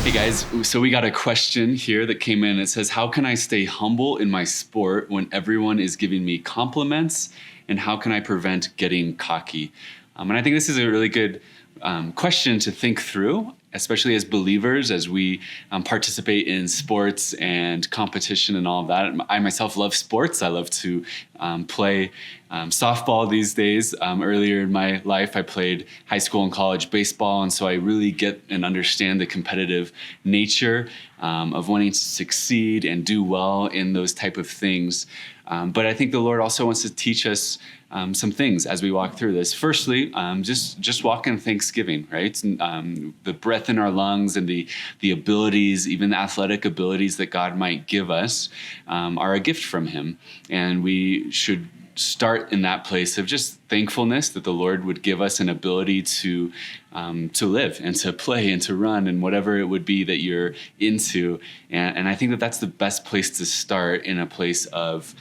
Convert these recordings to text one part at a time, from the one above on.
Hey guys, so we got a question here that came in. It says, how can I stay humble in my sport when everyone is giving me compliments? And how can I prevent getting cocky? And I think this is a really good question to think through, especially as believers, as we participate in sports and competition and all of that. I myself love sports. I love to play softball these days. Earlier in my life, I played high school and college baseball, and so I really get and understand the competitive nature of wanting to succeed and do well in those type of things. But I think the Lord also wants to teach us some things as we walk through this. Firstly, just walk in thanksgiving, right? The breath in our lungs and the abilities, even the athletic abilities that God might give us, are a gift from Him, and we should start in that place of just thankfulness that the Lord would give us an ability to live and to play and to run and whatever it would be that you're into. And I think that that's the best place to start, in a place of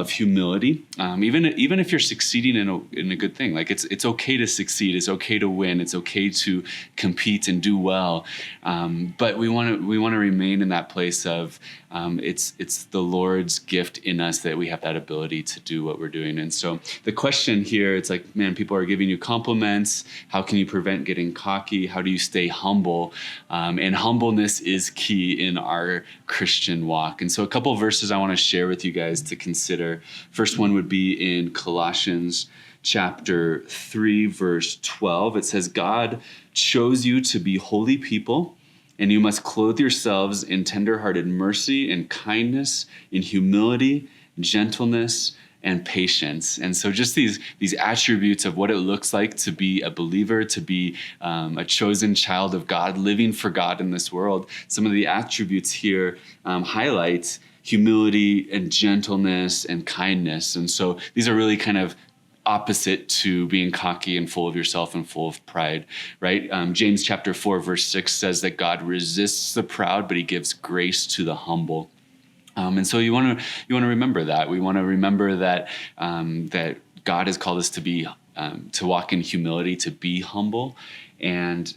humility, even if you're succeeding in a good thing. Like it's okay to succeed, it's okay to win, it's okay to compete and do well. But we want to remain in that place of it's the Lord's gift in us that we have that ability to do what we're doing. And so the question here, it's like, man, people are giving you compliments. How can you prevent getting cocky? How do you stay humble? And humbleness is key in our Christian walk. And so a couple of verses I want to share with you guys to consider. First one would be in Colossians chapter 3, verse 12. It says, God chose you to be holy people, and you must clothe yourselves in tenderhearted mercy and kindness, in humility, gentleness, and patience. And so just these attributes of what it looks like to be a believer, to be a chosen child of God, living for God in this world. Some of the attributes here highlight humility and gentleness and kindness. And so these are really kind of opposite to being cocky and full of yourself and full of pride, right? James chapter 4, verse 6 says that God resists the proud, but He gives grace to the humble. And so you want to remember that. We want to remember that that God has called us to be to walk in humility, to be humble. And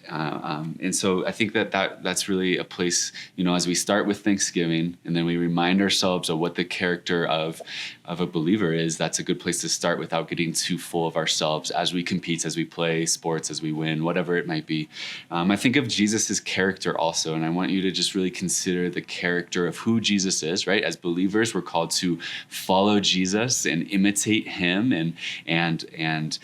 so I think that's really a place, as we start with Thanksgiving and then we remind ourselves of what the character of a believer is. That's a good place to start without getting too full of ourselves as we compete, as we play sports, as we win, whatever it might be. I think of Jesus's character also, and I want you to just really consider the character of who Jesus is, right? As believers, we're called to follow Jesus and imitate Him and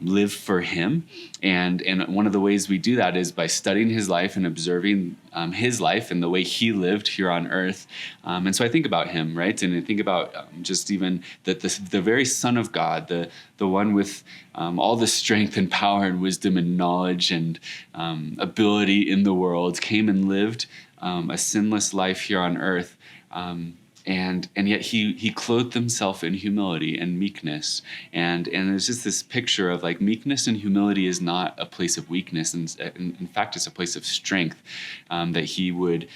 live for Him. And one of the ways we do that is by studying His life and observing His life and the way He lived here on earth. And so I think about Him, right? And I think about just even the very Son of God, the one with all the strength and power and wisdom and knowledge and ability in the world, came and lived a sinless life here on earth. And yet he clothed himself in humility and meekness. And there's just this picture of like meekness and humility is not a place of weakness. And in fact, it's a place of strength, that he would,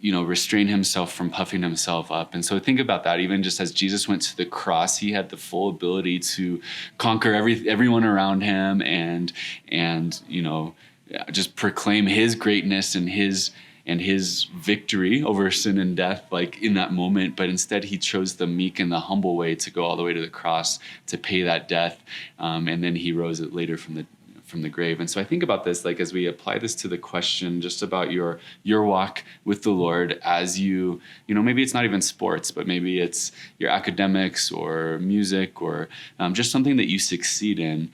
restrain himself from puffing himself up. And so think about that. Even just as Jesus went to the cross, He had the full ability to conquer everyone around Him and just proclaim His greatness and His victory over sin and death, like in that moment. But instead He chose the meek and the humble way to go all the way to the cross to pay that death. And then He rose it later from the grave. And so I think about this, like as we apply this to the question just about your walk with the Lord, as maybe it's not even sports, but maybe it's your academics or music or just something that you succeed in.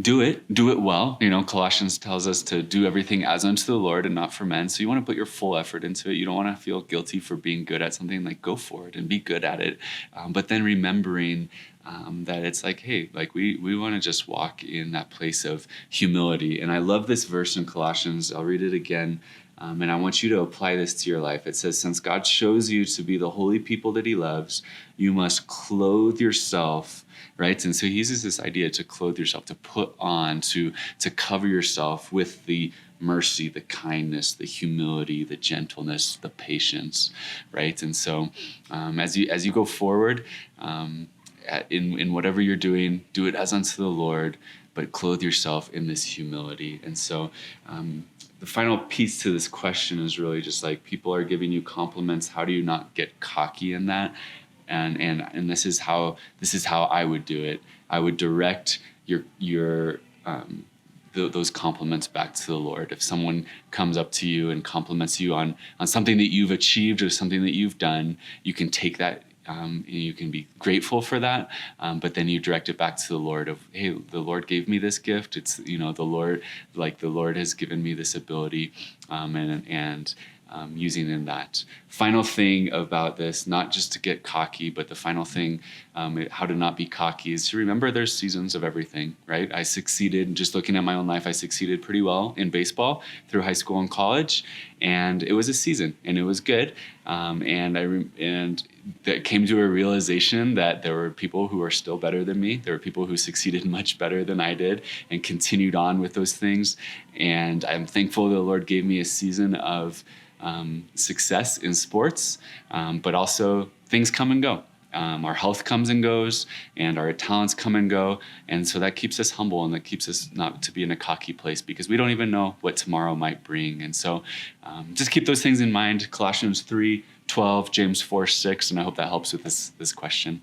Do it well. Colossians tells us to do everything as unto the Lord and not for men. So you want to put your full effort into it. You don't want to feel guilty for being good at something. Like, go for it and be good at it. But then remembering that it's like, hey, like we want to just walk in that place of humility. And I love this verse in Colossians. I'll read it again. And I want you to apply this to your life. It says, since God chose you to be the holy people that He loves, you must clothe yourself, right? And so He uses this idea to clothe yourself, to put on, to cover yourself with the mercy, the kindness, the humility, the gentleness, the patience, right? And so as you go forward, in whatever you're doing, do it as unto the Lord. but clothe yourself in this humility. And so the final piece to this question is really just like, people are giving you compliments. How do you not get cocky in that? And this is how I would do it. I would direct those compliments back to the Lord. If someone comes up to you and compliments you on something that you've achieved or something that you've done, you can take that. You can be grateful for that, but then you direct it back to the Lord of, hey, the Lord gave me this gift. It's, the Lord has given me this ability, and using in that. Final thing about this, not just to get cocky, but the final thing, how to not be cocky, is to remember there's seasons of everything, right? I succeeded, just looking at my own life, I succeeded pretty well in baseball through high school and college, and it was a season, and it was good. And that came to a realization that there were people who are still better than me. There were people who succeeded much better than I did and continued on with those things. And I'm thankful the Lord gave me a season of success in sports, but also things come and go. Our health comes and goes, and our talents come and go. And so that keeps us humble, and that keeps us not to be in a cocky place, because we don't even know what tomorrow might bring. And so just keep those things in mind. Colossians 3:12, James 4:6, and I hope that helps with this question.